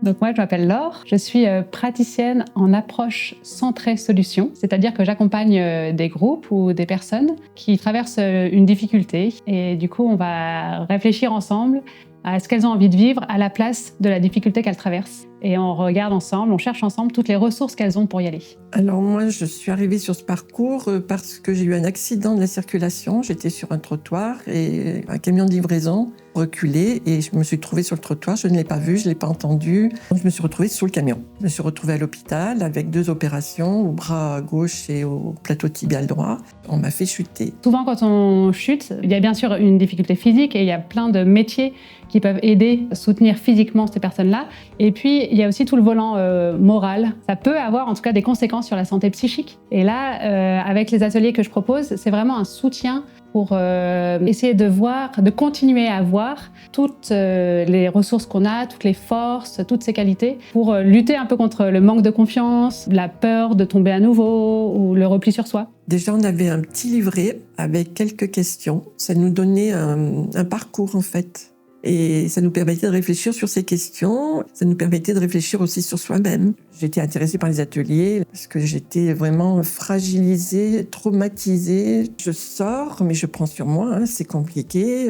Donc moi, je m'appelle Laure, je suis praticienne en approche centrée solution, c'est-à-dire que j'accompagne des groupes ou des personnes qui traversent une difficulté et du coup, on va réfléchir ensemble à ce qu'elles ont envie de vivre à la place de la difficulté qu'elles traversent. Et on regarde ensemble, on cherche ensemble toutes les ressources qu'elles ont pour y aller. Alors moi, je suis arrivée sur ce parcours parce que j'ai eu un accident de la circulation. J'étais sur un trottoir et un camion de livraison reculé et je me suis trouvée sur le trottoir. Je ne l'ai pas vu, je ne l'ai pas entendu. Donc je me suis retrouvée sous le camion. Je me suis retrouvée à l'hôpital avec 2 opérations, au bras gauche et au plateau tibial droit. On m'a fait chuter. Souvent, quand on chute, il y a bien sûr une difficulté physique et il y a plein de métiers qui peuvent aider, soutenir physiquement ces personnes-là. Et puis, il y a aussi tout le volant moral. Ça peut avoir en tout cas des conséquences sur la santé psychique. Et là, avec les ateliers que je propose, c'est vraiment un soutien pour essayer de voir, de continuer à voir toutes les ressources qu'on a, toutes les forces, toutes ces qualités, pour lutter un peu contre le manque de confiance, la peur de tomber à nouveau ou le repli sur soi. Déjà, on avait un petit livret avec quelques questions. Ça nous donnait un parcours en fait. Et ça nous permettait de réfléchir sur ces questions, ça nous permettait de réfléchir aussi sur soi-même. J'étais intéressée par les ateliers parce que j'étais vraiment fragilisée, traumatisée. Je sors, mais je prends sur moi, c'est compliqué.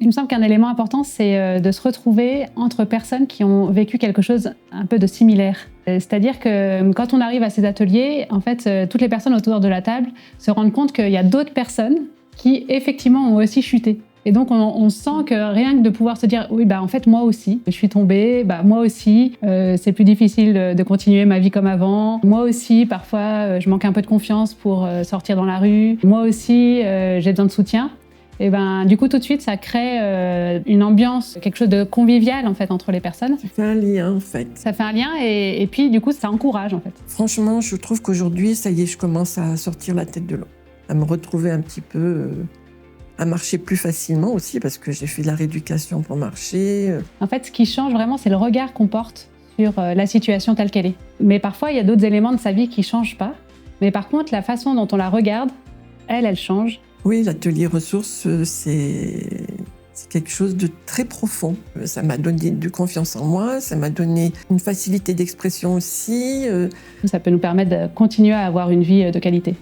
Il me semble qu'un élément important, c'est de se retrouver entre personnes qui ont vécu quelque chose un peu de similaire. C'est-à-dire que quand on arrive à ces ateliers, en fait, toutes les personnes autour de la table se rendent compte qu'il y a d'autres personnes qui, effectivement, ont aussi chuté. Et donc, on sent que rien que de pouvoir se dire « oui, en fait, moi aussi, je suis tombée, moi aussi, c'est plus difficile de continuer ma vie comme avant. Moi aussi, parfois, je manque un peu de confiance pour sortir dans la rue. Moi aussi, j'ai besoin de soutien. » Et du coup, tout de suite, ça crée une ambiance, quelque chose de convivial, en fait, entre les personnes. Ça fait un lien, en fait. Ça fait un lien et puis, du coup, ça encourage, en fait. Franchement, je trouve qu'aujourd'hui, ça y est, je commence à sortir la tête de l'eau, à me retrouver un petit peu... à marcher plus facilement aussi, parce que j'ai fait de la rééducation pour marcher. En fait, ce qui change vraiment, c'est le regard qu'on porte sur la situation telle qu'elle est. Mais parfois, il y a d'autres éléments de sa vie qui ne changent pas. Mais par contre, la façon dont on la regarde, elle change. Oui, l'atelier ressources, c'est quelque chose de très profond. Ça m'a donné de confiance en moi, ça m'a donné une facilité d'expression aussi. Ça peut nous permettre de continuer à avoir une vie de qualité.